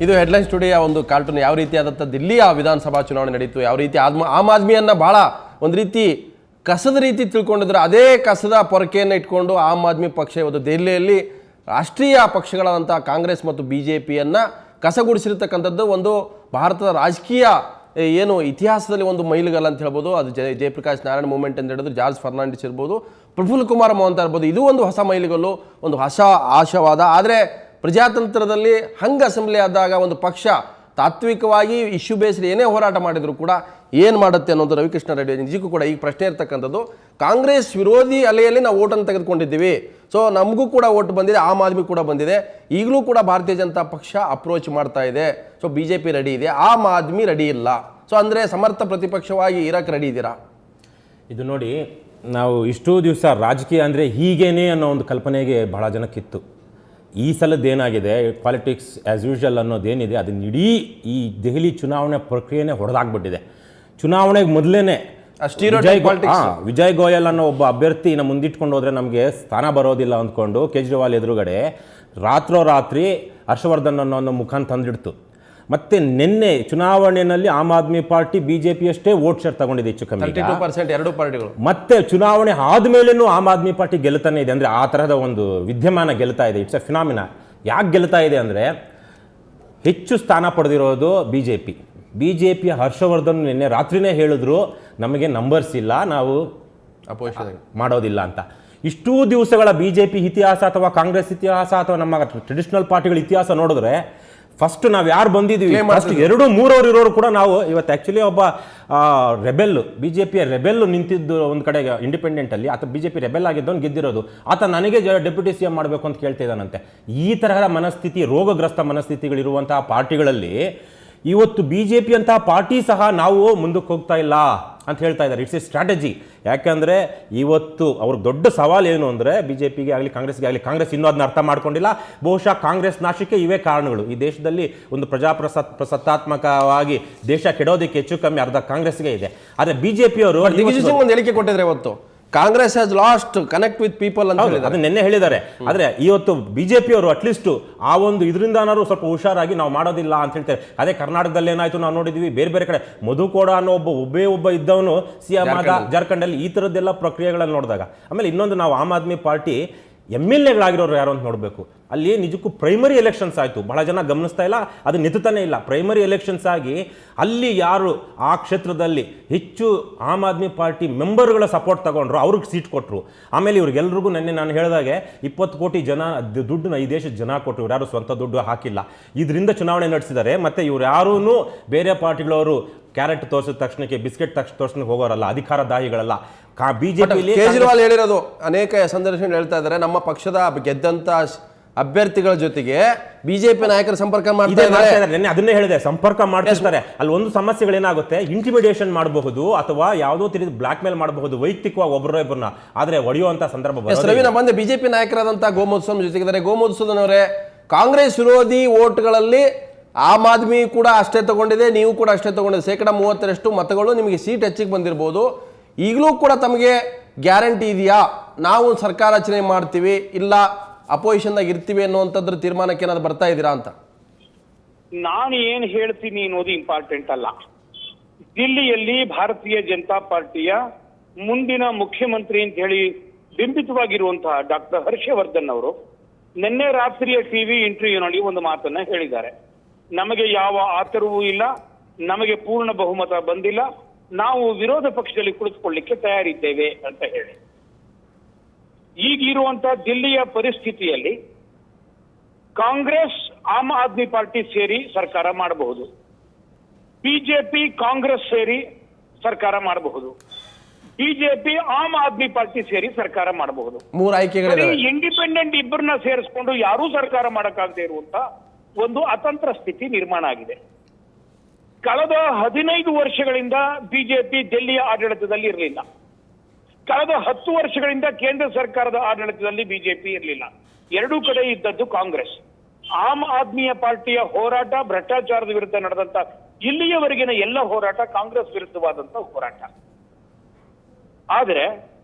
ಇದು ಹೆಡ್ಲೈನ್ಸ್ ಟುಡೆಯ ಒಂದು ಕಾರ್ಟೂನ್. ಯಾವ ರೀತಿಯಾದಂಥ ದಿಲ್ಲಿಯ ವಿಧಾನಸಭಾ ಚುನಾವಣೆ ನಡೀತು, ಯಾವ ರೀತಿ ಆಮ್ ಆದ್ಮಿಯನ್ನು ಭಾಳ ಒಂದು ರೀತಿ ಕಸದ ರೀತಿ ತಿಳ್ಕೊಂಡಿದ್ರು. ಅದೇ ಕಸದ ಪೊರಕೆಯನ್ನು ಇಟ್ಕೊಂಡು ಆಮ್ ಆದ್ಮಿ ಪಕ್ಷ ಇವತ್ತು ದೆಹಲಿಯಲ್ಲಿ ರಾಷ್ಟ್ರೀಯ ಪಕ್ಷಗಳಾದಂಥ ಕಾಂಗ್ರೆಸ್ ಮತ್ತು BJPಯನ್ನು ಕಸಗುಡಿಸಿರ್ತಕ್ಕಂಥದ್ದು ಒಂದು ಭಾರತದ ರಾಜಕೀಯ ಏನು ಇತಿಹಾಸದಲ್ಲಿ ಒಂದು ಮೈಲುಗಲ್ಲ ಅಂತ ಹೇಳ್ಬೋದು. ಅದು ಜಯಪ್ರಕಾಶ್ ನಾರಾಯಣ್ ಮೂವ್ಮೆಂಟ್ ಅಂತ ಹೇಳಿದ್ರು, ಜಾರ್ಜ್ ಫರ್ನಾಂಡಿಸ್ ಇರ್ಬೋದು, ಪ್ರಫುಲ್ ಕುಮಾರ್ ಮೋಹಂತ ಇರ್ಬೋದು. ಇದು ಒಂದು ಹೊಸ ಮೈಲಿಗಲ್ಲು, ಒಂದು ಹೊಸ ಆಶಾವಾದ. ಆದರೆ ಪ್ರಜಾತಂತ್ರದಲ್ಲಿ ಹಂಗೆ ಅಸೆಂಬ್ಲಿ ಆದಾಗ ಒಂದು ಪಕ್ಷ ತಾತ್ವಿಕವಾಗಿ ಇಶ್ಯೂ ಬೇಸ್ಡ್ ಏನೇ ಹೋರಾಟ ಮಾಡಿದ್ರು ಕೂಡ ಏನು ಮಾಡುತ್ತೆ ಅನ್ನೋದು ರವಿಕೃಷ್ಣ ರೆಡ್ಡಿ ನಿಜಕ್ಕೂ ಕೂಡ ಈಗ ಪ್ರಶ್ನೆ ಇರ್ತಕ್ಕಂಥದ್ದು. ಕಾಂಗ್ರೆಸ್ ವಿರೋಧಿ ಅಲೆಯಲ್ಲಿ ನಾವು ಓಟನ್ನು ತೆಗೆದುಕೊಂಡಿದ್ದೀವಿ, ಸೊ ನಮಗೂ ಕೂಡ ಓಟ್ ಬಂದಿದೆ, ಆಮ್ ಆದ್ಮಿ ಕೂಡ ಬಂದಿದೆ, ಈಗಲೂ ಕೂಡ ಭಾರತೀಯ ಜನತಾ ಪಕ್ಷ ಅಪ್ರೋಚ್ ಮಾಡ್ತಾ ಇದೆ. ಸೊ BJP ರೆಡಿ ಇದೆ, ಆಮ್ ಆದ್ಮಿ ರೆಡಿ ಇಲ್ಲ. ಸೊ ಅಂದರೆ ಸಮರ್ಥ ಪ್ರತಿಪಕ್ಷವಾಗಿ ಇರಕ್ಕೆ ರೆಡಿ ಇದ್ದೀರಾ? ಇದು ನೋಡಿ, ನಾವು ಇಷ್ಟೂ ದಿವಸ ರಾಜಕೀಯ ಅಂದರೆ ಹೀಗೇನೆ ಅನ್ನೋ ಒಂದು ಕಲ್ಪನೆಗೆ ಬಹಳ ಜನಕ್ಕಿತ್ತು. ಈ ಸಲದ್ದು ಏನಾಗಿದೆ, ಪಾಲಿಟಿಕ್ಸ್ ಆ್ಯಸ್ ಯೂಶುವಲ್ ಅನ್ನೋದೇನಿದೆ ಅದನ್ನ ಇಡೀ ಈ ದೆಹಲಿ ಚುನಾವಣೆ ಪ್ರಕ್ರಿಯೆನೇ ಹೊಡೆದಾಗ್ಬಿಟ್ಟಿದೆ. ಚುನಾವಣೆಗೆ ಮೊದಲೇ ವಿಜಯ್ ಗೋಯಲ್ ಅನ್ನೋ ಒಬ್ಬ ಅಭ್ಯರ್ಥಿನ ಮುಂದಿಟ್ಕೊಂಡು ಹೋದರೆ ನಮಗೆ ಸ್ಥಾನ ಬರೋದಿಲ್ಲ ಅಂದ್ಕೊಂಡು ಕೇಜ್ರಿವಾಲ್ ಎದುರುಗಡೆ ರಾತ್ರೋರಾತ್ರಿ ಹರ್ಷವರ್ಧನ್ ಅನ್ನೋ ಒಂದು ಮುಖಾನ್ ತಂದಿಡ್ತು. ಮತ್ತೆ ನಿನ್ನೆ ಚುನಾವಣೆಯಲ್ಲಿ ಆಮ್ ಆದ್ಮಿ ಪಾರ್ಟಿ BJP ಅಷ್ಟೇ ವೋಟ್ ಶೇರ್ ತಗೊಂಡಿದೆ, ಹೆಚ್ಚು ಕಮ್ಮಿ 32% ಎರಡು ಪಾರ್ಟಿಗಳು. ಮತ್ತೆ ಚುನಾವಣೆ ಆದ್ಮೇಲೆನೂ ಆಮ್ ಆದ್ಮಿ ಪಾರ್ಟಿ ಗೆಲ್ತಾನೆ ಇದೆ. ಅಂದರೆ ಆ ತರಹದ ಒಂದು ವಿದ್ಯಮಾನ ಗೆಲ್ತಾ ಇದೆ. It's A phenomena. ಯಾಕೆ ಗೆಲ್ತಾ ಇದೆ ಅಂದರೆ ಹೆಚ್ಚು ಸ್ಥಾನ ಪಡೆದಿರೋದು BJP ಹರ್ಷವರ್ಧನ್ ನಿನ್ನೆ ರಾತ್ರಿನೇ ಹೇಳಿದ್ರು ನಮಗೆ ನಂಬರ್ಸ್ ಇಲ್ಲ, ನಾವು ಮಾಡೋದಿಲ್ಲ ಅಂತ. ಇಷ್ಟೂ ದಿವಸಗಳ BJP ಇತಿಹಾಸ ಅಥವಾ ಕಾಂಗ್ರೆಸ್ ಇತಿಹಾಸ ಅಥವಾ ನಮ್ಮ ಟ್ರೆಡಿಷನಲ್ ಪಾರ್ಟಿಗಳ ಇತಿಹಾಸ ನೋಡಿದ್ರೆ ಫಸ್ಟ್ ನಾವು ಯಾರು ಬಂದಿದ್ದೀವಿ, ಫಸ್ಟ್ 2-3 ಇರೋರು ಕೂಡ ನಾವು ಇವತ್ತು ಆ್ಯಕ್ಚುಲಿ ಒಬ್ಬ ರೆಬೆಲ್ BJP ರೆಬೆಲ್ ನಿಂತಿದ್ದು ಒಂದು ಕಡೆ ಇಂಡಿಪೆಂಡೆಂಟಲ್ಲಿ, ಆತ BJP ರೆಬೆಲ್ ಆಗಿದ್ದವನು ಗೆದ್ದಿರೋದು, ಆತ ನನಗೆ ಡೆಪ್ಯೂಟಿ CM ಮಾಡಬೇಕು ಅಂತ ಕೇಳ್ತಿದ್ದಾನಂತೆ. ಈ ತರಹದ ಮನಸ್ಥಿತಿ, ರೋಗಗ್ರಸ್ತ ಮನಸ್ಥಿತಿಗಳಿರುವಂತಹ ಪಾರ್ಟಿಗಳಲ್ಲಿ ಇವತ್ತು BJP ಅಂತ ಪಾರ್ಟಿ ಸಹ ನಾವು ಮುಂದಕ್ಕೆ ಹೋಗ್ತಾ ಇಲ್ಲ ಅಂತ ಹೇಳ್ತಾ ಇದ್ದಾರೆ. It's A strategy. ಯಾಕೆಂದರೆ ಇವತ್ತು ಅವ್ರಿಗೆ ದೊಡ್ಡ ಸವಾಲು ಏನು ಅಂದರೆ BJPಗೆ ಆಗಲಿ ಕಾಂಗ್ರೆಸ್ಗೆ ಆಗಲಿ, ಕಾಂಗ್ರೆಸ್ ಇನ್ನೂ ಅದನ್ನ ಅರ್ಥ ಮಾಡ್ಕೊಂಡಿಲ್ಲ. ಬಹುಶಃ ಕಾಂಗ್ರೆಸ್ ನಾಶಕ್ಕೆ ಇವೇ ಕಾರಣಗಳು. ಈ ದೇಶದಲ್ಲಿ ಒಂದು ಪ್ರಜಾಸತ್ತಾತ್ಮಕವಾಗಿ ದೇಶ ಕೆಡೋದಕ್ಕೆ ಹೆಚ್ಚು ಕಮ್ಮಿ ಅರ್ಧ ಕಾಂಗ್ರೆಸ್ಗೆ ಇದೆ. ಆದರೆ BJP ಅವರು ಒಂದು ಹೇಳಿಕೆ ಕೊಟ್ಟಿದ್ದಾರೆ, ಇವತ್ತು Congress has last connect with people ಅಂತ ಅದನ್ನ ನಿನ್ನೆ ಹೇಳಿದ್ದಾರೆ. ಆದರೆ ಇವತ್ತು BJP ಅವರು ಅಟ್ಲೀಸ್ಟ್ ಆ ಒಂದು ಇದರಿಂದಾನಾದ್ರು ಸ್ವಲ್ಪ ಹುಷಾರಾಗಿ ನಾವು ಮಾಡೋದಿಲ್ಲ ಅಂತ ಹೇಳ್ತಾರೆ. ಅದೇ ಕರ್ನಾಟಕದಲ್ಲಿ ಏನಾಯ್ತು ನಾವು ನೋಡಿದ್ವಿ, ಬೇರೆ ಬೇರೆ ಕಡೆ ಮಧುಕೋಡ ಅನ್ನೋ ಒಬ್ಬ ಇದ್ದವನು CM ಆದ ಜಾರ್ಖಂಡಲ್ಲಿ. ಈ ಥರದ್ದೆಲ್ಲ ಪ್ರಕ್ರಿಯೆಗಳನ್ನು ನೋಡಿದಾಗ ಆಮೇಲೆ ಇನ್ನೊಂದು, ನಾವು ಆಮ್ ಆದ್ಮಿ ಪಾರ್ಟಿ MLAಗಳಾಗಿರೋರು ಯಾರು ಅಂತ ನೋಡಬೇಕು. ಅಲ್ಲಿ ನಿಜಕ್ಕೂ ಪ್ರೈಮರಿ ಎಲೆಕ್ಷನ್ಸ್ ಆಯಿತು, ಬಹಳ ಜನ ಗಮನಿಸ್ತಾ ಇಲ್ಲ, ಅದು ನಿಂತಾನೆ ಇಲ್ಲ. ಪ್ರೈಮರಿ ಎಲೆಕ್ಷನ್ಸ್ ಆಗಿ ಅಲ್ಲಿ ಯಾರು ಆ ಕ್ಷೇತ್ರದಲ್ಲಿ ಹೆಚ್ಚು ಆಮ್ ಆದ್ಮಿ ಪಾರ್ಟಿ ಮೆಂಬರ್ಗಳ ಸಪೋರ್ಟ್ ತಗೊಂಡ್ರು ಅವ್ರಿಗೆ ಸೀಟ್ ಕೊಟ್ಟರು. ಆಮೇಲೆ ಇವ್ರಿಗೆಲ್ರಿಗೂ ನೆನ್ನೆ ನಾನು ಹೇಳಿದಾಗೆ 20 ಕೋಟಿ ಜನ ದುಡ್ಡನ್ನ ಈ ದೇಶದ ಜನ ಕೊಟ್ಟರು, ಇವ್ರು ಯಾರು ಸ್ವಂತ ದುಡ್ಡು ಹಾಕಿಲ್ಲ. ಇದರಿಂದ ಚುನಾವಣೆ ನಡೆಸಿದ್ದಾರೆ. ಮತ್ತು ಇವ್ರು ಯಾರೂ ಬೇರೆ ಪಾರ್ಟಿಗಳವರು ಕ್ಯಾರೆಟ್ ತೋರಿಸಿದ ತಕ್ಷಣಕ್ಕೆ, ಬಿಸ್ಕೆಟ್ ತೋರಿಸ್ಲಿಕ್ಕೆ ಹೋಗೋರಲ್ಲ, ಅಧಿಕಾರದಾಹಿಗಳಲ್ಲ. BJP ಕೇಜ್ರಿವಾಲ್ ಹೇಳಿರೋದು ಅನೇಕ ಸಂದರ್ಶನ ಹೇಳ್ತಾ ಇದ್ದಾರೆ, ನಮ್ಮ ಪಕ್ಷದ ಗೆದ್ದಂತ ಅಭ್ಯರ್ಥಿಗಳ ಜೊತೆಗೆ BJP ನಾಯಕರ ಸಂಪರ್ಕ ಮಾಡ್ತಾ ಇದ್ದಾರೆ. ಅದನ್ನೇ ಹೇಳಿದೆ, ಸಂಪರ್ಕ ಮಾಡ್ತಿರ್ತಾರೆ. ಅಲ್ಲಿ ಒಂದು ಸಮಸ್ಯೆಗಳೇನಾಗುತ್ತೆ, ಇಂಟಿಮಿಡೇಷನ್ ಮಾಡಬಹುದು ಅಥವಾ ಯಾವುದೋ ರೀತಿ ಬ್ಲಾಕ್ ಮೇಲ್ ಮಾಡಬಹುದು ವೈಯಕ್ತಿಕವಾಗಿ ಒಬ್ಬರೊಬ್ಬರನ್ನ, ಆದರೆ ಹೊಡೆಯುವಂತ ಸಂದರ್ಭ. ರವಿನ ಬಂದೆ BJP ನಾಯಕರಾದಂತಹ ಗೋಮಧುಸೂದನ್ ಜೊತೆಗಿದ್ದಾರೆ. ಗೋಮಧುಸೂದನ್ ಅವರೇ, ಕಾಂಗ್ರೆಸ್ ವಿರೋಧಿ ಓಟ್ಗಳಲ್ಲಿ ಆಮ್ ಆದ್ಮಿ ಕೂಡ ಅಷ್ಟೇ ತಗೊಂಡಿದೆ, ನೀವು ಕೂಡ ಅಷ್ಟೇ ತಗೊಂಡಿದೆ. 30% ಮತಗಳು ನಿಮಗೆ ಸೀಟ್ ಹೆಚ್ಚಿಗೆ ಬಂದಿರಬಹುದು. ಈಗಲೂ ಕೂಡ ತಮಗೆ ಗ್ಯಾರಂಟಿ ಇದೆಯಾ, ನಾವು ಸರ್ಕಾರ ರಚನೆ ಮಾಡ್ತೀವಿ, ಇಲ್ಲ ಅಪೋಸಿಷನ್ದಾಗ ಇರ್ತೀವಿ ಅನ್ನುವಂಥದ್ರ ತೀರ್ಮಾನಕ್ಕೆ ಏನಾದ್ರು ಬರ್ತಾ ಇದ್ದೀರಾ ಅಂತ? ನಾನು ಏನು ಹೇಳ್ತೀನಿ ಅನ್ನೋದು ಇಂಪಾರ್ಟೆಂಟ್ ಅಲ್ಲ. ದಿಲ್ಲಿಯಲ್ಲಿ ಭಾರತೀಯ ಜನತಾ ಪಾರ್ಟಿಯ ಮುಂದಿನ ಮುಖ್ಯಮಂತ್ರಿ ಅಂತ ಹೇಳಿ ಬಿಂಬಿತವಾಗಿರುವಂತಹ ಡಾಕ್ಟರ್ ಹರ್ಷವರ್ಧನ್ ಅವರು ನಿನ್ನೆ ರಾತ್ರಿಯ ಟಿವಿ ಇಂಟರ್ವ್ಯೂನಲ್ಲಿ ಒಂದು ಮಾತನ್ನ ಹೇಳಿದ್ದಾರೆ. ನಮಗೆ ಯಾವ ಆತರವೂ ಇಲ್ಲ, ನಮಗೆ ಪೂರ್ಣ ಬಹುಮತ ಬಂದಿಲ್ಲ, ನಾವು ವಿರೋಧ ಪಕ್ಷದಲ್ಲಿ ಕುಳಿತುಕೊಳ್ಳಿಕ್ಕೆ ತಯಾರಿದ್ದೇವೆ ಅಂತ ಹೇಳಿ. ಈಗಿರುವಂತಹ ದಿಲ್ಲಿಯ ಪರಿಸ್ಥಿತಿಯಲ್ಲಿ ಕಾಂಗ್ರೆಸ್ ಆಮ್ ಆದ್ಮಿ ಪಾರ್ಟಿ ಸೇರಿ ಸರ್ಕಾರ ಮಾಡಬಹುದು, BJP ಕಾಂಗ್ರೆಸ್ ಸೇರಿ ಸರ್ಕಾರ ಮಾಡಬಹುದು, BJP ಆಮ್ ಆದ್ಮಿ ಪಾರ್ಟಿ ಸೇರಿ ಸರ್ಕಾರ ಮಾಡಬಹುದು. 3 ಆಯ್ಕೆಗಳಿವೆ. ಇಂಡಿಪೆಂಡೆಂಟ್ ಇಬ್ಬರನ್ನ ಸೇರಿಸಿಕೊಂಡು ಯಾರೂ ಸರ್ಕಾರ ಮಾಡಕ್ಕಾಗದೇ ಇರುವಂತ ಒಂದು ಅತಂತ್ರ ಸ್ಥಿತಿ ನಿರ್ಮಾಣ ಆಗಿದೆ. ಕಳೆದ 15 ವರ್ಷಗಳಿಂದ BJP ದಿಲ್ಲಿಯ ಆಡಳಿತದಲ್ಲಿ ಇರಲಿಲ್ಲ. ಕಳೆದ 10 ವರ್ಷಗಳಿಂದ ಕೇಂದ್ರ ಸರ್ಕಾರದ ಆಡಳಿತದಲ್ಲಿ BJP ಇರಲಿಲ್ಲ. ಎರಡೂ ಕಡೆ ಇದ್ದದ್ದು ಕಾಂಗ್ರೆಸ್. ಆಮ್ ಆದ್ಮಿಯ ಪಾರ್ಟಿಯ ಹೋರಾಟ ಭ್ರಷ್ಟಾಚಾರದ ವಿರುದ್ಧ ನಡೆದಂತ ಇಲ್ಲಿಯವರೆಗಿನ ಎಲ್ಲ ಹೋರಾಟ ಕಾಂಗ್ರೆಸ್ ವಿರುದ್ಧವಾದಂತ ಹೋರಾಟ. ಆದರೆ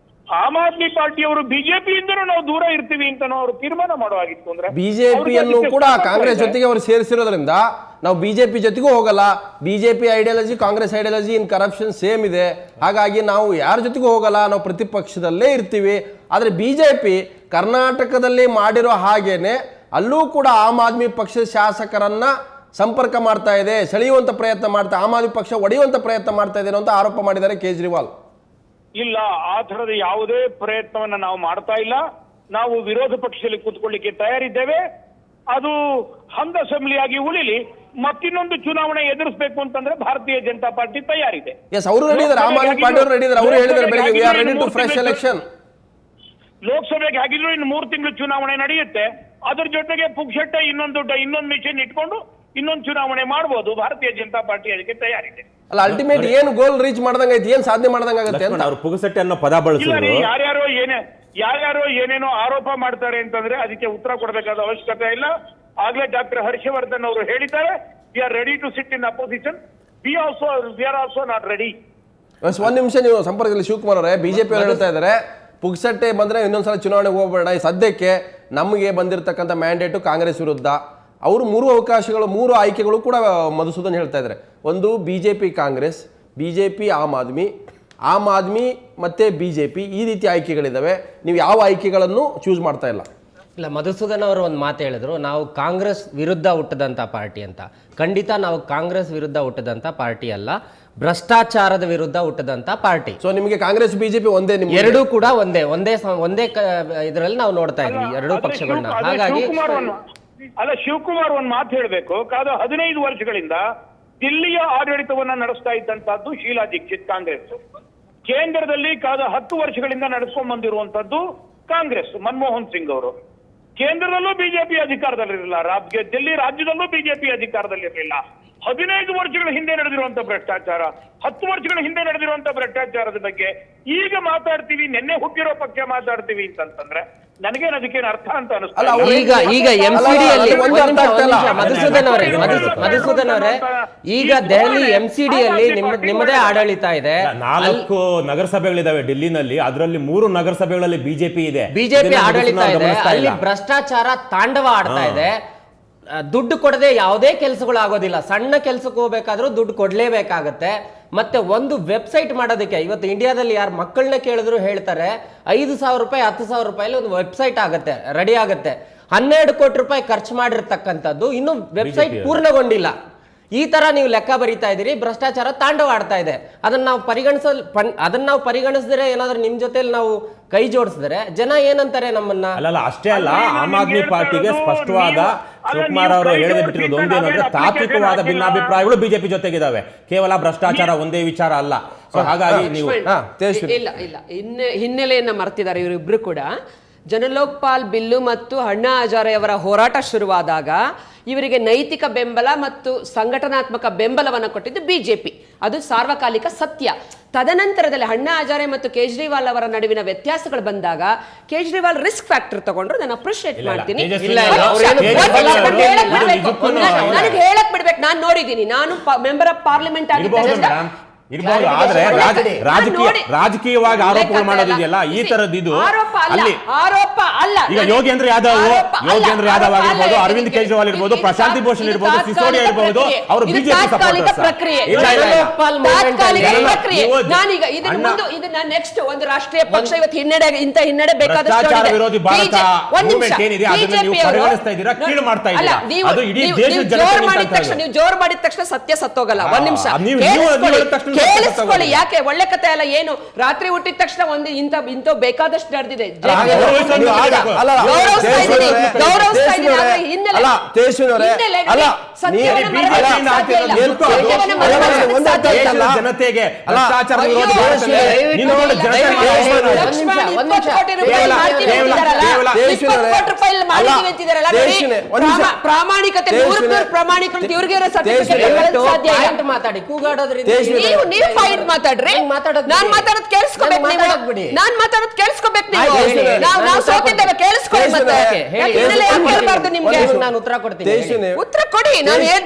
ಆಮ್ ಆದ್ಮಿ ಪಾರ್ಟಿಯವರು ಬಿಜೆಪಿಯಿಂದನೂ ನಾವು ದೂರ ಇರ್ತೀವಿ ಅಂತ ಅವರು ತೀರ್ಮಾನ ಮಾಡುವಾಗಿತ್ತು ಅಂದ್ರೆ ಬಿಜೆಪಿಯನ್ನು ಕೂಡ ಕಾಂಗ್ರೆಸ್ ಜೊತೆಗೆ ಅವರು ಸೇರಿಸಿರೋದ್ರಿಂದ ನಾವು ಬಿಜೆಪಿ ಜೊತೆಗೂ ಹೋಗಲ್ಲ, ಬಿಜೆಪಿ ಐಡಿಯಾಲಜಿ ಕಾಂಗ್ರೆಸ್ ಐಡಿಯಾಲಜಿ ಇನ್ ಕರಪ್ಷನ್ ಸೇಮ್ ಇದೆ, ಹಾಗಾಗಿ ನಾವು ಯಾರ ಜೊತೆಗೂ ಹೋಗಲ್ಲ, ನಾವು ಪ್ರತಿಪಕ್ಷದಲ್ಲೇ ಇರ್ತೀವಿ. ಆದರೆ ಬಿಜೆಪಿ ಕರ್ನಾಟಕದಲ್ಲಿ ಮಾಡಿರೋ ಹಾಗೇನೆ ಅಲ್ಲೂ ಕೂಡ ಆಮ್ ಆದ್ಮಿ ಪಕ್ಷದ ಶಾಸಕರನ್ನ ಸಂಪರ್ಕ ಮಾಡ್ತಾ ಇದೆ, ಸೆಳೆಯುವಂತ ಪ್ರಯತ್ನ ಮಾಡ್ತಾ ಆಮ್ ಆದ್ಮಿ ಪಕ್ಷ ಒಡೆಯುವಂತ ಪ್ರಯತ್ನ ಮಾಡ್ತಾ ಇದೆ ಅಂತ ಆರೋಪ ಮಾಡಿದ್ದಾರೆ ಕೇಜ್ರಿವಾಲ್. ಇಲ್ಲ, ಆ ತರದ ಯಾವುದೇ ಪ್ರಯತ್ನವನ್ನ ನಾವು ಮಾಡ್ತಾ ಇಲ್ಲ. ನಾವು ವಿರೋಧ ಪಕ್ಷದಲ್ಲಿ ಕೂತ್ಕೊಳ್ಳಿಕ್ಕೆ ತಯಾರಿದ್ದೇವೆ. ಅದು ಹಂಗ ಅಸೆಂಬ್ಲಿಯಾಗಿ ಉಳಿಲಿ. ಮತ್ತಿನ್ನೊಂದು ಚುನಾವಣೆ ಎದುರಿಸಬೇಕು ಅಂತಂದ್ರೆ ಭಾರತೀಯ ಜನತಾ ಪಾರ್ಟಿ ತಯಾರಿದೆ. ಎಸ್, ಅವರು ರೆಡಿ ಇದ್ದಾರೆ, ಆಮ್ ಆದ್ಮಿ ಪಾರ್ಟಿ ಅವರು ರೆಡಿ ಇದ್ದಾರೆ. ಅವರು ಹೇಳಿದ್ದಾರೆ ಬೆಳಿಗ್ಗೆ we are ready to fresh election. ಲೋಕಸಭೆಗೆ ಆಗಿದ್ರು ಇನ್ನು 3 ತಿಂಗಳು ಚುನಾವಣೆ ನಡೆಯುತ್ತೆ. ಅದ್ರ ಜೊತೆಗೆ ಪುಕ್ಷಟ್ಟೆ ಇನ್ನೊಂದು ಮಿಷನ್ ಇಟ್ಕೊಂಡು ಇನ್ನೊಂದು ಚುನಾವಣೆ ಮಾಡಬಹುದು. ಭಾರತೀಯ ಜನತಾ ಪಾರ್ಟಿ ಅದಕ್ಕೆ ತಯಾರಿದೆ. ಅಲ್ಲ, ಅಲ್ಟಿಮೇಟ್ ಏನು ಗೋಲ್ ರೀಚ್ ಮಾಡ್ದಂಗ ಐತಿ, ಏನ್ ಸಾಧನೆ ಮಾಡ್ದಂಗ ಆಗುತ್ತೆ ಅಂತ ಅವ್ರು ಪುಗಸಟ್ಟೆ ಅನ್ನೋ ಪದ ಬಳಸಿದ್ರು. ಯಾರ್ಯಾರೋ ಏನೇನೋ ಆರೋಪ ಮಾಡ್ತಾರೆ ಅಂತಂದ್ರೆ ಅದಕ್ಕೆ ಉತ್ತರ ಕೊಡಬೇಕಾದ ಅವಶ್ಯಕತೆ ಇಲ್ಲ. ಆಗ್ಲೇ ಡಾಕ್ಟರ್ ಹರ್ಷವರ್ಧನ್ ಅವರು ಹೇಳಿದ್ದಾರೆ, we are ready to sit in opposition, we are also not ready. ಒಂದ್ ನಿಮಿಷ, ನೀವು ಸಂಪರ್ಕದಲ್ಲಿ ಶಿವಕುಮಾರ್ ಅವರೇ, ಬಿಜೆಪಿ ಅವರು ಹೇಳ್ತಾ ಇದ್ದಾರೆ ಪುಗ್ಸಟ್ಟೆ ಬಂದ್ರೆ ಇನ್ನೊಂದ್ಸಲ ಚುನಾವಣೆಗೆ ಹೋಗಬೇಡ, ಈ ಸದ್ಯಕ್ಕೆ ನಮಗೆ ಬಂದಿರತಕ್ಕಂಥ ಮ್ಯಾಂಡೇಟು ಕಾಂಗ್ರೆಸ್ ವಿರುದ್ಧ. ಅವರು 3 ಆಯ್ಕೆಗಳು ಕೂಡ ಮಧುಸೂದನ್ ಹೇಳ್ತಾ ಇದ್ದಾರೆ. ಒಂದು ಬಿಜೆಪಿ ಕಾಂಗ್ರೆಸ್, ಬಿಜೆಪಿ ಆಮ್ ಆದ್ಮಿ ಮತ್ತೆ ಬಿಜೆಪಿ, ಈ ರೀತಿ ಆಯ್ಕೆಗಳಿದಾವೆ. ನೀವು ಯಾವ ಆಯ್ಕೆಗಳನ್ನು ಚೂಸ್ ಮಾಡ್ತಾ ಇಲ್ಲ? ಇಲ್ಲ, ಮಧುಸೂದನ್ ಅವರು ಒಂದು ಮಾತು ಹೇಳಿದ್ರು, ನಾವು ಕಾಂಗ್ರೆಸ್ ವಿರುದ್ಧ ಹುಟ್ಟದಂತ ಪಾರ್ಟಿ ಅಂತ. ಖಂಡಿತ ನಾವು ಕಾಂಗ್ರೆಸ್ ವಿರುದ್ಧ ಹುಟ್ಟದಂತ ಪಾರ್ಟಿ ಅಲ್ಲ, ಭ್ರಷ್ಟಾಚಾರದ ವಿರುದ್ಧ ಹುಟ್ಟದಂತ ಪಾರ್ಟಿ. ಸೊ ನಿಮಗೆ ಕಾಂಗ್ರೆಸ್ ಬಿಜೆಪಿ ಒಂದೇ, ಎರಡೂ ಕೂಡ ಒಂದೇ ಇದರಲ್ಲಿ ನಾವು ನೋಡ್ತಾ ಇದ್ವಿ ಎರಡೂ ಪಕ್ಷಗಳನ್ನ. ಹಾಗಾಗಿ ಶಿವಕುಮಾರ್ ಒಂದು ಮಾತು ಹೇಳಬೇಕು. ಕಾದ 15 ವರ್ಷಗಳಿಂದ ದಿಲ್ಲಿಯ ಆಡಳಿತವನ್ನ ನಡೆಸ್ತಾ ಇದ್ದಂತಹದ್ದು ಶೀಲಾ ದೀಕ್ಷಿತ್ ಕಾಂಗ್ರೆಸ್. ಕೇಂದ್ರದಲ್ಲಿ ಕಾದ 10 ವರ್ಷಗಳಿಂದ ನಡೆಸ್ಕೊಂಡ್ ಬಂದಿರುವಂತದ್ದು ಕಾಂಗ್ರೆಸ್, ಮನಮೋಹನ್ ಸಿಂಗ್ ಅವರು. ಕೇಂದ್ರದಲ್ಲೂ ಬಿಜೆಪಿ ಅಧಿಕಾರದಲ್ಲಿರಲಿಲ್ಲ, ದಿಲ್ಲಿ ರಾಜ್ಯದಲ್ಲೂ ಬಿಜೆಪಿ ಅಧಿಕಾರದಲ್ಲಿರಲಿಲ್ಲ. 15 ವರ್ಷಗಳ ಹಿಂದೆ ನಡೆದಿರುವಂತ ಭ್ರಷ್ಟಾಚಾರ, 10 ವರ್ಷಗಳ ಹಿಂದೆ ನಡೆದಿರುವಂತ ಭ್ರಷ್ಟಾಚಾರದ ಬಗ್ಗೆ ಈಗ ಮಾತಾಡ್ತೀವಿ, ನಿನ್ನೆ ಹುಟ್ಟಿರೋ ಪಕ್ಷ ಮಾತಾಡ್ತೀವಿ ಅಂತಂದ್ರೆ ನನಗೇನು ಅದಕ್ಕೇನು ಅರ್ಥ ಅಂತ ಅನಿಸ್ತಲ್ಲ. ಈಗ ಎಂಸಿಡಿಯಲ್ಲಿ ಮಧುಸೂದನ್ ಅವರೇ, ಈಗ ದೆಹಲಿ ಎಂಸಿಡಿಯಲ್ಲಿ ನಿಮ್ಮದೇ ಆಡಳಿತ ಇದೆ. 4 ನಗರಸಭೆಗಳಿದಾವೆ ಡೆಲ್ಲಿನಲ್ಲಿ, ಅದರಲ್ಲಿ 3 ನಗರಸಭೆಗಳಲ್ಲಿ ಬಿಜೆಪಿ ಇದೆ, ಬಿಜೆಪಿ ಆಡಳಿತ ಇದೆ. ಅಲ್ಲಿ ಭ್ರಷ್ಟಾಚಾರ ತಾಂಡವ ಆಡ್ತಾ ಇದೆ. ದುಡ್ಡು ಕೊಡದೆ ಯಾವುದೇ ಕೆಲಸಗಳು ಆಗೋದಿಲ್ಲ. ಸಣ್ಣ ಕೆಲಸಕ್ಕೆ ಹೋಗ್ಬೇಕಾದ್ರೂ ದುಡ್ಡು ಕೊಡ್ಲೇಬೇಕಾಗತ್ತೆ. ಮತ್ತೆ ಒಂದು ವೆಬ್ಸೈಟ್ ಮಾಡೋದಕ್ಕೆ ಇವತ್ತು ಇಂಡಿಯಾದಲ್ಲಿ ಯಾರು ಮಕ್ಕಳನ್ನ ಕೇಳಿದ್ರು ಹೇಳ್ತಾರೆ 5,000 ರೂಪಾಯಿ 10,000 ರೂಪಾಯಿ ಒಂದು ವೆಬ್ಸೈಟ್ ಆಗುತ್ತೆ, ರೆಡಿ ಆಗುತ್ತೆ. 12 ಕೋಟಿ ರೂಪಾಯಿ ಖರ್ಚು ಮಾಡಿರ್ತಕ್ಕಂಥದ್ದು ಇನ್ನು ವೆಬ್ಸೈಟ್ ಪೂರ್ಣಗೊಂಡಿಲ್ಲ. ಈ ತರ ನೀವು ಲೆಕ್ಕ ಬರೀತಾ ಇದ್ದೀರಿ, ಭ್ರಷ್ಟಾಚಾರ ತಾಂಡವ ಆಡ್ತಾ ಇದೆ. ಅದನ್ನ ನಾವು ಪರಿಗಣಿಸಿದ್ರೆ ಏನಾದ್ರೂ ನಿಮ್ ಜೊತೆಲಿ ನಾವು ಕೈ ಜೋಡಿಸಿದ್ರೆ ಜನ ಏನಂತಾರೆ ನಮ್ಮನ್ನ? ಅಲ್ಲ, ಅಷ್ಟೇ ಅಲ್ಲ, ಆಮ್ ಆದ್ಮಿ ಪಾರ್ಟಿಗೆ ಸ್ಪಷ್ಟವಾದ ಶಿವಕುಮಾರ್ ಅವರು ಹೇಳದೆ ಬಿಟ್ಟಿರೋದು ಒಂದೇನಂದ್ರೆ ತಾತ್ವಿಕವಾದ ಭಿನ್ನಾಭಿಪ್ರಾಯಗಳು ಬಿಜೆಪಿ ಜೊತೆಗಿದಾವೆ, ಕೇವಲ ಭ್ರಷ್ಟಾಚಾರ ಒಂದೇ ವಿಚಾರ ಅಲ್ಲ. ಸೊ ಹಾಗಾಗಿ ನೀವು ಇಲ್ಲ ಹಿನ್ನೆಲೆಯನ್ನ ಮರ್ತಿದ್ದಾರೆ ಇವರಿಬ್ರು ಕೂಡ. ಜನಲೋಕ್ಪಾಲ್ ಬಿಲ್ಲು ಮತ್ತು ಅಣ್ಣಾ ಹಜಾರೆ ಅವರ ಹೋರಾಟ ಶುರುವಾದಾಗ ಇವರಿಗೆ ನೈತಿಕ ಬೆಂಬಲ ಮತ್ತು ಸಂಘಟನಾತ್ಮಕ ಬೆಂಬಲವನ್ನು ಕೊಟ್ಟಿದ್ದು ಬಿಜೆಪಿ. ಅದು ಸಾರ್ವಕಾಲಿಕ ಸತ್ಯ. ತದನಂತರದಲ್ಲಿ ಅಣ್ಣಾ ಹಜಾರೆ ಮತ್ತು ಕೇಜ್ರಿವಾಲ್ ಅವರ ನಡುವಿನ ವ್ಯತ್ಯಾಸಗಳು ಬಂದಾಗ ಕೇಜ್ರಿವಾಲ್ ರಿಸ್ಕ್ ಫ್ಯಾಕ್ಟರ್ ತಗೊಂಡ್ರು, ನಾನು ಅಪ್ರಿಶಿಯೇಟ್ ಮಾಡ್ತೀನಿ. ನನಗೆ ಹೇಳಕ್ ಬಿಡ್ಬೇಕು, ನಾನು ನೋಡಿದ್ದೀನಿ, ನಾನು ಮೆಂಬರ್ ಆಫ್ ಪಾರ್ಲಿಮೆಂಟ್ ಆಗಿದ್ದೆ. ಇರ್ಬೋದು, ಆದ್ರೆ ರಾಜಕೀಯವಾಗಿ ಆರೋಪಗಳು ಮಾಡೋದಿದೆಯಲ್ಲ, ಈ ತರದ್ದು ಇದು ಅಲ್ಲಿ ಈಗ ಯೋಗೇಂದ್ರ ಯಾದವ್ ಆಗಿರ್ಬೋದು, ಅರವಿಂದ್ ಕೇಜ್ರಿವಾಲ್ ಇರ್ಬೋದು, ಪ್ರಶಾಂತಿ ಭೂಷಣ್ ಇರ್ಬೋದು, ಸಿಸೋಡಿಯಾ ಇರ್ಬೋದು, ಅವರು ಬಿಜೆಪಿ ಪ್ರಕ್ರಿಯೆ. ನಾನೀಗ ಇದನ್ನ ನೆಕ್ಸ್ಟ್ ಒಂದು ರಾಷ್ಟ್ರೀಯ ಪಕ್ಷ ಇವತ್ತು ಹಿನ್ನಡೆ ಬೇಕಾದಷ್ಟು ನೀವು ಜೋರ್ ಮಾಡಿದ ತಕ್ಷಣ ಸತ್ಯ ಸತ್ತೋಗಲ್ಲ. ಒಂದ್ ನಿಮಿಷ ಕೇಳಿಸ್ಕೊಳ್ಳಿ. ಯಾಕೆ ಒಳ್ಳೆ ಕತೆ ಅಲ್ಲ ಏನು? ರಾತ್ರಿ ಹುಟ್ಟಿದ ತಕ್ಷಣ ಒಂದು ಇಂಥ ಬೇಕಾದಷ್ಟು ನಡೆದಿದೆ. ಜನತೆಗೆ ಪ್ರಾಮಾಣಿಕತೆ ಮಾತಾಡಿ ಕೂಗಾಡೋದ್ರಿಂದ ನೀವು ಫೈಟ್ ಮಾತಾಡ್ರಿ. ನಾನ್ ಮಾತಾಡೋದು ಕೇಳಿಸ್ಕೋಬೇಕು, ನಾನ್ ಮಾತಾಡೋದು ಕೇಳಿಸ್ಕೋಬೇಕು. ನಾವು ಸೋತಿದ್ದೇವೆ, ಕೇಳಿಸ್ಕೊಳ್ಳಿ. ಮತ್ತೆ ಕೇಳಬಾರ್ದು ನಿಮ್ಗೆ. ನಾನು ಉತ್ತರ ಕೊಡ್ತೀನಿ, ಉತ್ತರ ಕೊಡಿ.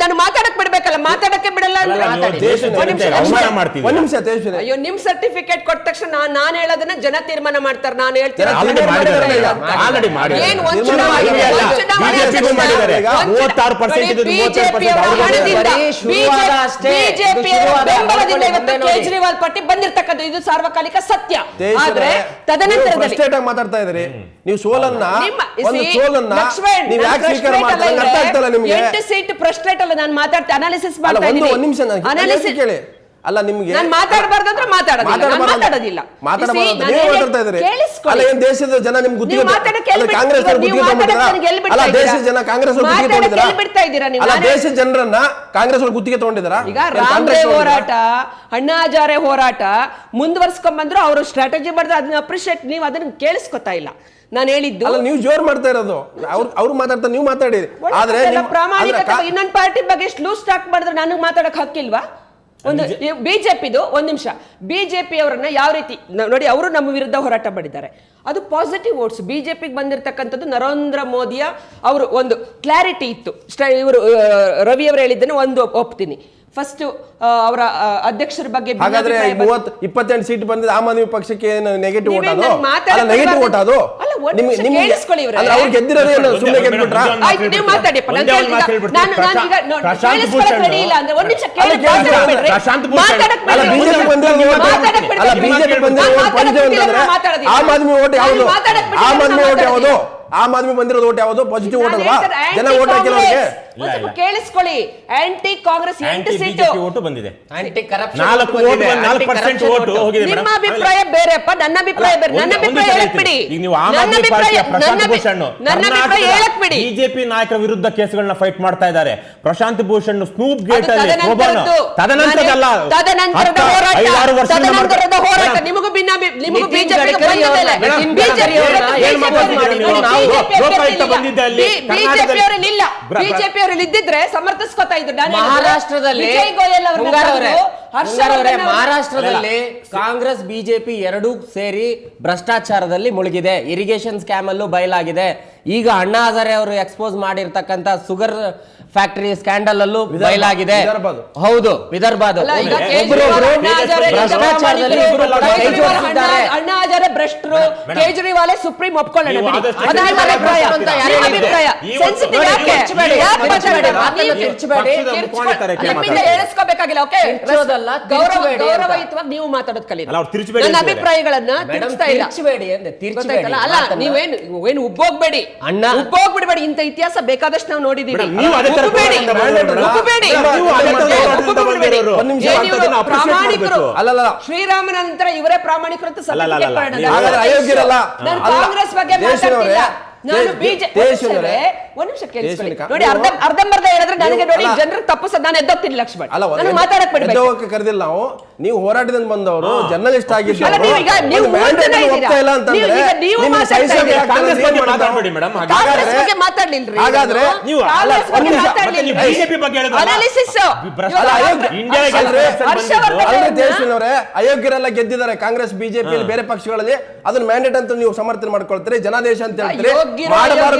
ನಾನು ಮಾತಾಡಕ್ ಬಿಡ್ಬೇಕಲ್ಲ, ಮಾತಾಡಕ್ಕೆ ಬಿಡಲ್ಲ ಅಂದ್ರೆ ಅಲ್ಲ, ನೀವು ಮಾತಾಡಿ. ದೇಶದ ಒಂದ್ ನಿಮಿಷ, ಜನತೆ ಅವಮಾನ ಮಾಡ್ತೀವಿ. ಒಂದ್ ನಿಮಿಷ ತೇಜಸ್ವಿನಿ. ಅಯ್ಯೋ, ನಿಮ್ ಸರ್ಟಿಫಿಕೇಟ್ ಕೊಟ್ಟ ತಕ್ಷಣ ನಾನ್ ಹೇಳೋದನ್ನ ಜನ ತೀರ್ಮಾನ ಮಾಡ್ತಾರೆ. ನಾನು ಹೇಳ್ತೀನಿ ಆಲ್ರೆಡಿ ಮಾಡಿದ್ದಾರೆ. ಏನ್ ಒಂದ್ ಚುನಾವಣೆ BJP ಗೂ ಮಾಡಿದ್ದಾರೆ. 36% ಇದ್ದು 32% ಬೆಂಬಲದಿಂದ ಇವತ್ತು ಕೇಜ್ರಿವಾಲ್ ಪಟ್ಟಿ ಬಂದಿರ್ತಕ್ಕಂಥ ಇದು ಸಾರ್ವಕಾಲಿಕ ಸತ್ಯ. ಆದ್ರೆ ತದನಂತರದಲ್ಲಿ ಮಾತಾಡ್ತಾ ಇದ್ರಿ ನೀವು ಸೋಲನ್ನ ಲಕ್ಷ್ಮಣ್, ನೀವು ಯಾಕೆ ಸ್ವೀಕಾರ ಮಾಡ್ತಾ ಅರ್ಥ ಆಗ್ತಲ್ಲ ನಿಮ್ಗೆ? 8 ಸೀಟ್ ಫ್ರಸ್ಟ್ರೇಟ್ ಅಲ್ಲ, ನಾನು ಮಾತಾಡ್ತಾ ಅನಾಲಿಸಿಸ್ ಅಲ್ಲ, ಮಾಡ್ತಾ ಇದ್ದೀನಿ. ಒಂದ್ ನಿಮಿಷ ಅನಾಲಿಸಿಸ್ ಕೇಳಿ. ಅಲ್ಲ ನಿಮ್ಗೆ ನಾನು ಮಾತಾಡಬಾರ್ದಂದ್ರೆ ಮಾತಾಡೋದಿಲ್ಲ. ಮಾತಾಡ್ತಾ ಇದ್ರಿ. ಅಲ್ಲ, ಏನ್ ದೇಶದ ಜನ ನಿಮ್ಗೆ ಗುತ್ತಿಗೆ ಕಾಂಗ್ರೆಸ್ ಅಲ್ಲ, ದೇಶದ ಜನ ಕಾಂಗ್ರೆಸ್ ಗುತ್ತಿಗೆ ಅಲ್ಲ, ದೇಶದ ಜನರನ್ನ ಕಾಂಗ್ರೆಸ್ ಗುತ್ತಿಗೆ ತಗೊಂಡಿದಾರ. ಈಗ ರಾಮದೇವ್ ಹೋರಾಟ, ಅಣ್ಣಾ ಹಜಾರೆ ಹೋರಾಟ ಮುಂದುವರ್ಸ್ಕೊಂಡ್ ಬಂದ್ರು. ಅವರು ಸ್ಟ್ರಾಟಜಿ ಮಾಡಿದ್ರೆ ಅದನ್ನ ಅಪ್ರಿಶಿಯೇಟ್, ನೀವು ಅದನ್ನ ಕೇಳಿಸ್ಕೊತಾ ಇಲ್ಲ. ನಾನು ಹೇಳಿದ್ದು ಅಲ್ಲ, ನೀವು ಜೋರ್ ಮಾಡ್ತಾ ಇರೋದು. ಅವ್ರು ಮಾತಾಡ್ತಾರೆ, ನೀವು ಮಾತಾಡಿ. ಆದ್ರೆ ಪ್ರಾಮಾಣಿಕತೆ ಇನ್ನೊಂದು ಪಾರ್ಟಿ ಬಗ್ಗೆ ಲೂಸ್ ಟಾಕ್ ಮಾಡಿದ್ರೆ ನನಗೆ ಮಾತಾಡಕ್ ಹಕ್ಕಿಲ್ವಾ? ಒಂದು ಬಿಜೆಪಿದು ಒಂದ್ ನಿಮಿಷ, ಬಿಜೆಪಿ ಅವರನ್ನ ಯಾವ ರೀತಿ ನೋಡಿ, ಅವರು ನಮ್ಮ ವಿರುದ್ಧ ಹೋರಾಟ ಮಾಡಿದ್ದಾರೆ. ಅದು ಪಾಸಿಟಿವ್ ವೋಟ್ಸ್. ಬಿಜೆಪಿಗೆ ಬಂದಿರತಕ್ಕಂಥದ್ದು ನರೇಂದ್ರ ಮೋದಿಯ ಅವರು ಒಂದು ಕ್ಲಾರಿಟಿ ಇತ್ತು. ಇವರು ರವಿ ಅವರು ಹೇಳಿದ್ದನ್ನು ಒಂದು ಒಪ್ತೀನಿ. ಫಸ್ಟ್ ಅವರ ಅಧ್ಯಕ್ಷರ ಬಗ್ಗೆ ಹಾಗಾದ್ರೆ 28 ಸೀಟ್ ಬಂದಿದೆ ಆಮ್ ಆದ್ಮಿ ಪಕ್ಷಕ್ಕೆ ನೆಗೆಟಿವ್ ವೋಟ್ ಅದು. ಅಲ್ಲ, ನೆಗೆಟಿವ್ ವೋಟ್ ಅದು. ಅವ್ರು ಗೆದ್ದಿರೋದೇನು ಸುಮ್ಮನೆ ಗೆದ್ಬಿಟ್ರಾ? ನೀವು ಮಾತಾಡಿಯಪ್ಪ, ಬಿಜೆಪಿ ಬಂದಿರೋ ಆಮ್ ಆದ್ಮಿ ವೋಟ್ ಯಾವುದು? ಆಮ್ ಆದ್ಮಿ ವೋಟ್ ಯಾವುದು? ಆಮ್ ಆದ್ಮಿ ಬಂದಿರೋದು ಓಟ್ ಯಾವುದು? ಪಾಸಿಟಿವ್ ವೋಟ್ ಅಲ್ವಾ? ಜನ ವೋಟ್ ಹಾಕಿರೋರಿಗೆ ಕೇಳಿಸ್ಕೊಳ್ಳಿ. ಆಂಟಿ ಕಾಂಗ್ರೆಸ್ 8 ಸೀಟು ವೋಟ್ ಬಂದಿದೆ. ಆಂಟಿ ಕರಪ್ಷನ್ 4% ವೋಟ್ ಹೋಗಿದೆ. ನಿಮ್ಮ ಅಭಿಪ್ರಾಯ ಬೇರೆಪ್ಪ, ನನ್ನ ಅಭಿಪ್ರಾಯ ಬೇರೆ. ನನ್ನ ಅಭಿಪ್ರಾಯ ಹೇಳಕ್ ಬಿಡಿ. ಈಗ ನೀವು ಆಮ್ ಆದ್ಮಿ ಪಾರ್ಟಿಯ ಪ್ರಶಾಂತ್ ಭೂಷಣ್ ನನ್ನ ಅಭಿಪ್ರಾಯ ಹೇಳಕ್ ಬಿಡಿ. ಬಿಜೆಪಿ ನಾಯಕರ ವಿರುದ್ಧ ಕೇಸ್ಗಳನ್ನ ಫೈಟ್ ಮಾಡ್ತಾ ಇದ್ದಾರೆ. ಪ್ರಶಾಂತ್ ಭೂಷಣ್ ಸ್ನೂಪ್ ಗೇಟ್ ಅಲ್ಲಿ ತದನಂತರದಲ್ಲ, ತದನಂತರದ ಹೋರಾಟ ನಿಮಗೂ ನಿಮಗೂ ಬಿಜೆಪಿ ಅವರಲ್ಲಿ ಇದ್ದಿದ್ರೆ ಸಮರ್ಥಿಸ್ಕೊತಾ ಇದ್ರು. ಮಹಾರಾಷ್ಟ್ರದಲ್ಲಿ ಮಹಾರಾಷ್ಟ್ರದಲ್ಲಿ ಕಾಂಗ್ರೆಸ್ ಬಿಜೆಪಿ ಎರಡೂ ಸೇರಿ ಭ್ರಷ್ಟಾಚಾರದಲ್ಲಿ ಮುಳುಗಿದೆ. ಇರಿಗೇಷನ್ ಸ್ಕ್ಯಾಮ್ ಅಲ್ಲೂ ಬಯಲಾಗಿದೆ. ಈಗ ಅಣ್ಣಾ ಹಜಾರೆ ಅವರು ಎಕ್ಸ್ಪೋಸ್ ಮಾಡಿರ್ತಕ್ಕಂಥ ಸುಗರ್ ಫ್ಯಾಕ್ಟರಿ ಸ್ಕ್ಯಾಂಡಲ್ ಅಲ್ಲೂ ಬಯಲಾಗಿದೆ. ಹೌದು, ವಿದರ್ಭದ ಅಣ್ಣಾ ಹಜಾರೆ ಭ್ರಷ್ಟರು, ಕೇಜ್ರಿವಾಲ್ ಸುಪ್ರೀಂ ಒಪ್ಕೊಳ್ಳೋಣ. ಹೇಳಿಸ್ಕೋಬೇಕಾಗಿಲ್ಲ. ಓಕೆ, ಗೌರವಯುತವಾಗಿ ನೀವು ಮಾತಾಡೋದ್ ಕಲಿ. ನನ್ನ ಅಭಿಪ್ರಾಯಗಳನ್ನ ತಿಳಿಸ್ತಾ ಇಲ್ಲ. ಅಲ್ಲ, ನೀವೇನು ಉಬ್ಬೋಗ್ಬೇಡಿ, ಉಬ್ಬೋಗ್ಬಿಡ್ಬೇಡಿ. ಇಂಥ ಇತಿಹಾಸ ಬೇಕಾದಷ್ಟು ನಾವು ನೋಡಿದೀವಿ. ಪ್ರಾಮಾಣಿಕರು ಶ್ರೀರಾಮ ನಂತರ ಇವರೇ ಪ್ರಾಮಾಣಿಕರು ಅಂತ ಕಾಂಗ್ರೆಸ್ ಬಗ್ಗೆ ಮಾತಾಡ್ತಿಲ್ಲ. ನಾನು ಬಿಜೆಪಿ ಒಂದ್ ನಿಮಿಷ ಕೇಳಿಸ್ಕೊಳ್ಳಿ. ನೋಡಿ, ಅರ್ಧಂಬರ್ಧ ಹೇಳಿದ್ರೆ ನನಗೆ ನೋಡಿ ಜನರಿಗೆ ತಪ್ಪಿಸ ನಾನು ಎದ್ದೋಗ್ತೀನಿ. ಲಕ್ಷ್ಮಣ್, ನಾನು ಮಾತಾಡಕ್ ಬಿಡ್ಬೇಕು. ಕರೆದಿಲ್ಲ ನಾವು. ನೀವು ಹೋರಾಟದಿಂದ ಬಂದವರು, ಜರ್ನಲಿಸ್ಟ್ ಆಗಿದ್ದು. ಮಾತಾಡ್ಲಿಲ್ರಿ. ಹಾಗಾದ್ರೆ ಅಯೋಗ್ಯರೆಲ್ಲ ಗೆದ್ದಿದ್ದಾರೆ ಕಾಂಗ್ರೆಸ್ ಬಿಜೆಪಿಯಲ್ಲಿ ಬೇರೆ ಪಕ್ಷಗಳಲ್ಲಿ. ಅದನ್ನ ಮ್ಯಾಂಡೇಟ್ ಅಂತ ನೀವು ಸಮರ್ಥನೆ ಮಾಡ್ಕೊಳ್ತೀರಿ. ಜನಾದೇಶ ಅಂತ ಹೇಳ್ತೀರಿ.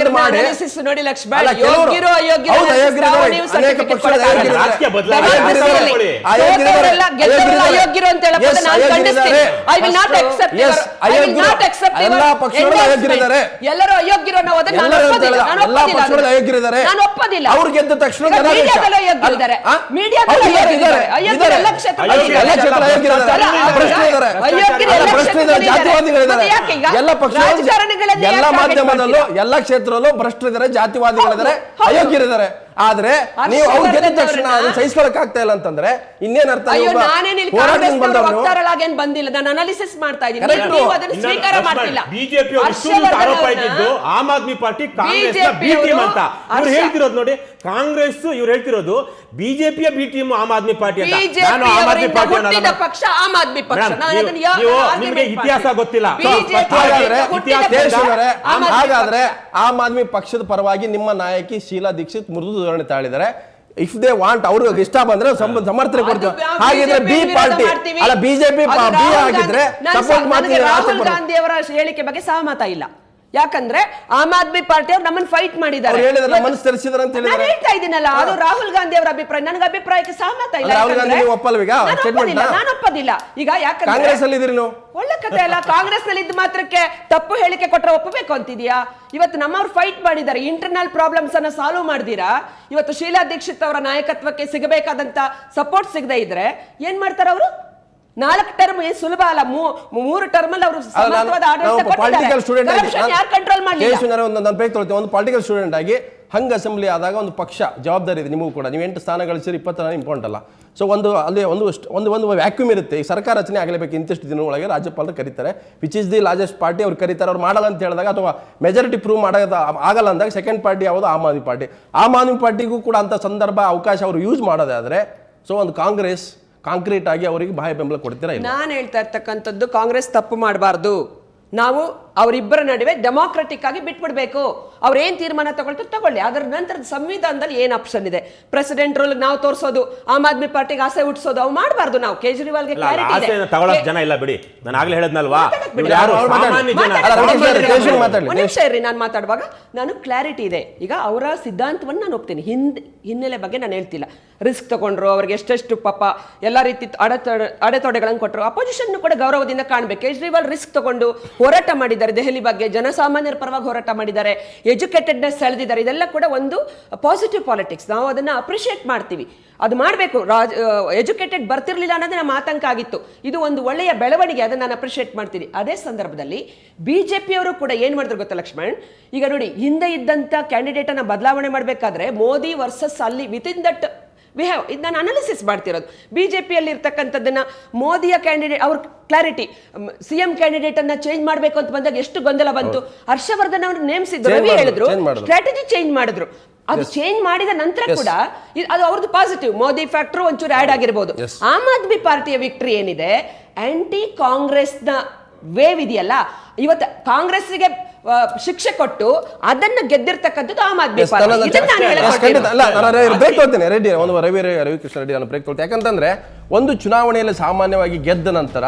ನೋಡಿ ಲಕ್ಷ್ಮಣ್, ಯೋಗ್ಯರು ಅಯೋಗ್ಯರು ಅಂತ ಹೇಳೋದು ನಾನು ಖಂಡಿಸ್ತೀನಿ. I will not accept your ಎಲ್ಲರೂ ಅಯೋಗ್ಯರು ಅನ್ನೋದನ್ನ ನಾನು ಒಪ್ಪೋದಿಲ್ಲ. ನಾನು ಒಪ್ಪೋದಿಲ್ಲ. ಅವ್ರು ಗೆದ್ದ ತಕ್ಷಣ ಮೀಡಿಯಾದಲ್ಲೂ ಅಯೋಗ್ಯರಿದ್ದಾರೆ. ಮೀಡಿಯಾದಲ್ಲೂ ಅಯೋಗ್ಯರಿದ್ದಾರೆ. ಅಯೋಗ್ಯರು ಎಲ್ಲ ಜಾತಿವಾದಿಗಳಿದ್ದಾರೆ. ಎಲ್ಲ ಪಕ್ಷ, ಎಲ್ಲ ಮಾಧ್ಯಮದಲ್ಲೂ, ಎಲ್ಲ ಕ್ಷೇತ್ರದಲ್ಲೂ ಭ್ರಷ್ಟರಿದ್ದಾರೆ, ಜಾತಿವಾದಿಗಳಿದ್ದಾರೆ, ಅಯೋಗ್ಯರಿದ್ದಾರೆ. ಆದ್ರೆ ನೀವು ಅವ್ರು ಗೆದ್ದ ತಕ್ಷಣ ಅದನ್ನ ಸಹಿಸ್ಕೊಳಕ್ ಆಗ್ತಾ ಇಲ್ಲ ಅಂತಂದ್ರೆ ಇನ್ನೇನ್ ಅರ್ಥ? ಬಂದಿಲ್ಲ, ನಾನು ಅನಾಲಿಸಿಸ್ ಮಾಡ್ತಾ ಇದ್ದೀನಿ. ಸ್ವೀಕಾರ ಮಾಡ್ತಿಲ್ಲ. ಬಿಜೆಪಿ ಆರೋಪ ಇದ್ದಿದ್ದು am Aadmi party Congress B team ಅಂತ ಇವ್ರು ಹೇಳ್ತಿರೋದು. ನೋಡಿ, ಕಾಂಗ್ರೆಸ್ ಇವ್ರು ಹೇಳ್ತಿರೋದು ಬಿಜೆಪಿಯ B team am Aadmi party ಅಂತ. ನಾನು ಆಮ್ ಆದ್ಮಿ ಪಾರ್ಟಿ ಪಕ್ಷ, ಆಮ್ ಆದ್ಮಿ ಪಕ್ಷ. ನಿಮಗೆ ಇತಿಹಾಸ ಗೊತ್ತಿಲ್ಲ. ಹಾಗಾದ್ರೆ ಆಮ್ ಆದ್ಮಿ ಪಕ್ಷದ ಪರವಾಗಿ ನಿಮ್ಮ ನಾಯಕಿ ಶೀಲಾ ದೀಕ್ಷಿತ್ ಮೃದು ಧೋರಣೆ ತಾಳಿದ್ದಾರೆ. ಇಫ್ ದೇ ವಾಂಟ್, ಅವ್ರಿಗೆ ಇಷ್ಟ ಬಂದ್ರೆ ಸಮರ್ಥನೆ ಕೊಡ್ತೀವಿ. ಹಾಗಿದ್ರೆ ಬಿ ಪಾರ್ಟಿ ಅಲ್ಲ, ಬಿಜೆಪಿ ಬಿ ಆಗಿದ್ರೆ ಸಪೋರ್ಟ್ ಮಾಡ್ತೀವಿ. ರಾಹುಲ್ ಗಾಂಧಿ ಅವರ ಹೇಳಿಕೆ ಬಗ್ಗೆ ಸಹಮತ ಇಲ್ಲ. ಯಾಕಂದ್ರೆ ಆಮ್ ಆದ್ಮಿ ಪಾರ್ಟಿ ಅವ್ರು ನಮ್ಮನ್ನ ಫೈಟ್ ಮಾಡಿದ್ದಾರೆ. ಅವ್ರು ಹೇಳಿದ್ರು, ಮನಸ್ಸು ತೆರೆಸಿದ್ರು ಅಂತ ಹೇಳಿದ್ದಾರೆ. ನಾನು ಹೇಳ್ತಾ ಇದ್ದೀನಲ್ಲ, ಅದು ರಾಹುಲ್ ಗಾಂಧಿ ಅವರ ಅಭಿಪ್ರಾಯ. ನನಗೆ ಅಭಿಪ್ರಾಯಕ್ಕೆ ಸಹಮತ ಇಲ್ಲ. ರಾಹುಲ್ ಗಾಂಧಿ ನೀವು ಒಪ್ಪಲ್ವೀಗ? ನಾನು ಒಪ್ಪದಿಲ್ಲ. ಈಗ ಯಾಕಂದ್ರೆ ಕಾಂಗ್ರೆಸ್ ಅಲ್ಲಿ ಇದೀರಿ ನೀವು. ಒಳ್ಳೆ ಕಥೆ ಅಲ್ಲ. ಕಾಂಗ್ರೆಸ್ ನಲ್ಲಿ ಇದ್ದ ಮಾತ್ರಕ್ಕೆ ತಪ್ಪು ಹೇಳಿಕೆ ಕೊಟ್ಟರೆ ಒಪ್ಪಬೇಕು ಅಂತಿದ್ಯಾ? ಇವತ್ತು ನಮ್ಮವ್ರು ಫೈಟ್ ಮಾಡಿದ್ದಾರೆ, ಇಂಟರ್ನಲ್ ಪ್ರಾಬ್ಲಮ್ಸ್ ಅನ್ನ ಸಾಲ್ವ್ ಮಾಡಿದೀರಾ. ಇವತ್ತು ಶೀಲಾ ದೀಕ್ಷಿತ್ ಅವರ ನಾಯಕತ್ವಕ್ಕೆ ಸಿಗಬೇಕಾದಂತ ಸಪೋರ್ಟ್ ಸಿಗದೆ ಇದ್ರೆ ಏನ್ ಮಾಡ್ತಾರೆ ಅವರು? 4 ಟರ್ಮ್ ಏನ್ ಸುಲಭ ಅಲ್ಲ, 3 ಟರ್ಮ್ ಅಲ್ಲಿ ಅವರು ಪಾಲಿಟಿಕಲ್ ಸ್ಟೂಡೆಂಟ್ ಕಂಟ್ರೋಲ್ ಮಾಡಲಿಲ್ಲ. ನಾನು ಬ್ರೇಕ್ ತೊಗೊಳ್ತೀನಿ. ಒಂದು ಪಾಲಿಟಿಕಲ್ ಸ್ಟೂಡೆಂಟ್ ಆಗಿ ಹಂಗ ಅಸೆಂಬ್ಲಿ ಆದಾಗ ಒಂದು ಪಕ್ಷ ಜವಾಬ್ದಾರಿ ಇದೆ ನಿಮಗೂ ಕೂಡ. ನೀವು 8 ಸ್ಥಾನ ಗಳಿಸಿರಿ, 20 ಸ್ಥಾನ ಇಂಪಾರ್ಟೆಂಟ್ ಅಲ್ಲ. ಸೊ ಅಲ್ಲಿ ಒಂದು ವ್ಯಾಕ್ಯೂಮ್ ಇರುತ್ತೆ. ಈ ಸರ್ಕಾರ ರಚನೆ ಆಗಲೇಬೇಕು, ಇಂತಿಷ್ಟು ದಿನ ಒಳಗೆ ರಾಜ್ಯಪಾಲರು ಕರೀತಾರೆ, which is the largest party. ಅವ್ರು ಕರೀತಾರೆ. ಅವ್ರು ಮಾಡಲ್ಲ ಅಂತ ಹೇಳಿದಾಗ ಅಥವಾ ಮೆಜಾರಿಟಿ ಪ್ರೂವ್ ಆಗಲ್ಲ ಅಂದಾಗ ಸೆಕೆಂಡ್ ಪಾರ್ಟಿ ಯಾವುದು? ಆಮ್ ಆದ್ಮಿ ಪಾರ್ಟಿ. ಆಮ್ ಆದ್ಮಿ ಪಾರ್ಟಿಗೂ ಕೂಡ ಅಂತ ಸಂದರ್ಭ ಅವಕಾಶ ಅವರು ಯೂಸ್ ಮಾಡೋದಾದ್ರೆ ಸೊ ಒಂದು ಕಾಂಗ್ರೆಸ್ ಕಾಂಕ್ರೀಟ್ ಆಗಿ ಅವರಿಗೆ ಬಾಹ್ಯ ಬೆಂಬಲ ಕೊಡ್ತೀರಾ? ನಾನು ಹೇಳ್ತಾ ಇರ್ತಕ್ಕಂಥದ್ದು, ಕಾಂಗ್ರೆಸ್ ತಪ್ಪು ಮಾಡಬಾರ್ದು. ನಾವು ಅವರಿಬ್ಬರ ನಡುವೆ ಡೆಮಾಕ್ರೆಟಿಕ್ ಆಗಿ ಬಿಟ್ಬಿಡ್ಬೇಕು. ಅವ್ರು ಏನ್ ತೀರ್ಮಾನ ತಗೊಳ್ಳಿ. ಅದರ ನಂತರ ಸಂವಿಧಾನದಲ್ಲಿ ಏನ್ ಆಪ್ಷನ್ ಇದೆ? ಪ್ರೆಸಿಡೆಂಟ್ ರೂಲ್ ನಾವು ತೋರಿಸೋದು, ಆಮ್ ಆದ್ಮಿ ಪಾರ್ಟಿಗೆ ಆಸೆ ಹುಟ್ಟಿಸೋದು ಅವು ಮಾಡಬಾರ್ದು. ನಾವು ಕೇಜ್ರಿವಾಲ್ಗೆ ಜನ ಇಲ್ಲ ಬಿಡಿ. ನಾನು ಆಗ್ಲೇ ಹೇಳಿದ್ನಲ್ವಾ, ನಿಮಿಷ ಇರ್ರಿ. ನಾನು ಮಾತಾಡುವಾಗ ನಾನು ಕ್ಲಾರಿಟಿ ಇದೆ. ಈಗ ಅವರ ಸಿದ್ಧಾಂತವನ್ನು ನಾನು ಒಪ್ತೀನಿ, ಹಿನ್ನೆಲೆ ಬಗ್ಗೆ ನಾನು ಹೇಳ್ತಿಲ್ಲ. ರಿಸ್ಕ್ ತಗೊಂಡ್ರು, ಅವ್ರಿಗೆ ಎಷ್ಟೆಷ್ಟು ಪಾಪ ಎಲ್ಲ ರೀತಿ ಅಡೆತಡೆಗಳನ್ನು ಕೊಟ್ಟರು. ಅಪೋಸಿಷನ್ ಕೂಡ ಗೌರವದಿಂದ ಕಾಣಬೇಕು. ಕೇಜ್ರಿವಾಲ್ ರಿಸ್ಕ್ ತಗೊಂಡು ಹೋರಾಟ ಮಾಡಿದ್ದಾರೆ, ದೆಹಲಿ ಬಗ್ಗೆ ಜನಸಾಮಾನ್ಯರ ಪರವಾಗಿ ಹೋರಾಟ ಮಾಡಿದ್ದಾರೆ, ಎಜುಕೇಟೆಡ್ನೆಸ್ ಸೆಳೆದಿದ್ದಾರೆ. ಇದೆಲ್ಲ ಕೂಡ ಒಂದು ಪಾಸಿಟಿವ್ ಪಾಲಿಟಿಕ್ಸ್. ನಾವು ಅದನ್ನ ಅಪ್ರಿಷಿಯೇಟ್ ಮಾಡ್ತೀವಿ, ಅದು ಮಾಡಬೇಕು. ಎಜುಕೇಟೆಡ್ ಬರ್ತಿರ್ಲಿಲ್ಲ ಅನ್ನೋದೇ ನಮ್ಮ ಆತಂಕ ಆಗಿತ್ತು. ಇದು ಒಂದು ಒಳ್ಳೆಯ ಬೆಳವಣಿಗೆ, ಅದನ್ನ ನಾನು ಅಪ್ರಿಷಿಯೇಟ್ ಮಾಡ್ತೀನಿ. ಅದೇ ಸಂದರ್ಭದಲ್ಲಿ ಬಿಜೆಪಿಯವರು ಕೂಡ ಏನ್ ಮಾಡಿದ್ರು ಗೊತ್ತಾ ಲಕ್ಷ್ಮಣ್? ಈಗ ನೋಡಿ, ಹಿಂದೆ ಇದ್ದಂತ ಕ್ಯಾಂಡಿಡೇಟ್ ಅನ್ನ ಬದಲಾವಣೆ ಮಾಡಬೇಕಾದ್ರೆ ಮೋದಿ ವರ್ಸಸ್ ಅಲ್ಲಿ ವಿತಿನ್ ದಟ್ ಇದು ನಾನು ಅನಾಲಿಸಿಸ್ ಮಾಡ್ತಿರೋದು. ಬಿಜೆಪಿಯಲ್ಲಿ ಇರ್ತಕ್ಕಂಥದ್ದನ್ನ ಮೋದಿಯ ಕ್ಯಾಂಡಿಡೇಟ್ ಅವ್ರ ಕ್ಲಾರಿಟಿ, ಸಿಎಂ ಕ್ಯಾಂಡಿಡೇಟ್ ಅನ್ನ ಚೇಂಜ್ ಮಾಡಬೇಕು ಅಂತ ಬಂದಾಗ ಎಷ್ಟು ಗೊಂದಲ ಬಂತು. ಹರ್ಷವರ್ಧನ್ ಅವರು ನೇಮಿಸಿದ್ರು, ರವಿ ಹೇಳಿದ್ರು, ಸ್ಟ್ರಾಟಜಿ ಚೇಂಜ್ ಮಾಡಿದ್ರು. ಅದು ಚೇಂಜ್ ಮಾಡಿದ ನಂತರ ಕೂಡ ಅದು ಅವ್ರದ್ದು ಪಾಸಿಟಿವ್. ಮೋದಿ ಫ್ಯಾಕ್ಟರ್ ಒಂಚೂರು ಆಡ್ ಆಗಿರ್ಬೋದು. ಆಮ್ ಆದ್ಮಿ ಪಾರ್ಟಿಯ ವಿಕ್ಟರಿ ಏನಿದೆ, ಆಂಟಿ ಕಾಂಗ್ರೆಸ್ ನ ವೇವ್ ಇದೆಯಲ್ಲ, ಇವತ್ತು ಕಾಂಗ್ರೆಸ್ಗೆ ಶಿಕ್ಷೆ ಕೊಟ್ಟು ಅದನ್ನ ಗೆದ್ದಿರ್ತಕ್ಕಂಥದ್ದು ಆಮ್ ಆದ್ಮಿ ಪಾರ್ಟಿ. ಬ್ರೇಕ್ ತೊಳ್ತೇನೆ ರೆಡ್ಡಿ, ಒಂದು ರವಿಕೃಷ್ಣ ರೆಡ್ಡಿ ನಾನು ಬ್ರೇಕ್ ತೊಳ್ತೇನೆ. ಯಾಕಂತಂದ್ರೆ ಒಂದು ಚುನಾವಣೆಯಲ್ಲಿ ಸಾಮಾನ್ಯವಾಗಿ ಗೆದ್ದ ನಂತರ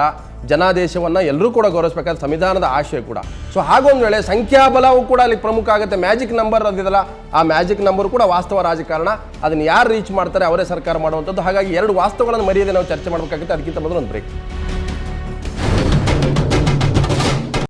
ಜನಾದೇಶವನ್ನ ಎಲ್ಲರೂ ಕೂಡ ಗೌರವಿಸಬೇಕಾದ ಸಂವಿಧಾನದ ಆಶಯ ಕೂಡ. ಸೊ ಹಾಗೊಂದು ವೇಳೆ ಸಂಖ್ಯಾಬಲವೂ ಕೂಡ ಅಲ್ಲಿ ಪ್ರಮುಖ ಆಗುತ್ತೆ. ಮ್ಯಾಜಿಕ್ ನಂಬರ್ ಅದಿದಲ್ಲ, ಆ ಮ್ಯಾಜಿಕ್ ನಂಬರ್ ಕೂಡ ವಾಸ್ತವ ರಾಜಕಾರಣ. ಅದನ್ನ ಯಾರು ರೀಚ್ ಮಾಡ್ತಾರೆ ಅವರೇ ಸರ್ಕಾರ ಮಾಡುವಂಥದ್ದು. ಹಾಗಾಗಿ 2 ವಾಸ್ತವಗಳನ್ನು ಮರೆಯದೆ ನಾವು ಚರ್ಚೆ ಮಾಡಬೇಕಾಗುತ್ತೆ. ಅದಕ್ಕಿಂತ ಮೊದಲು ಒಂದು ಬ್ರೇಕ್.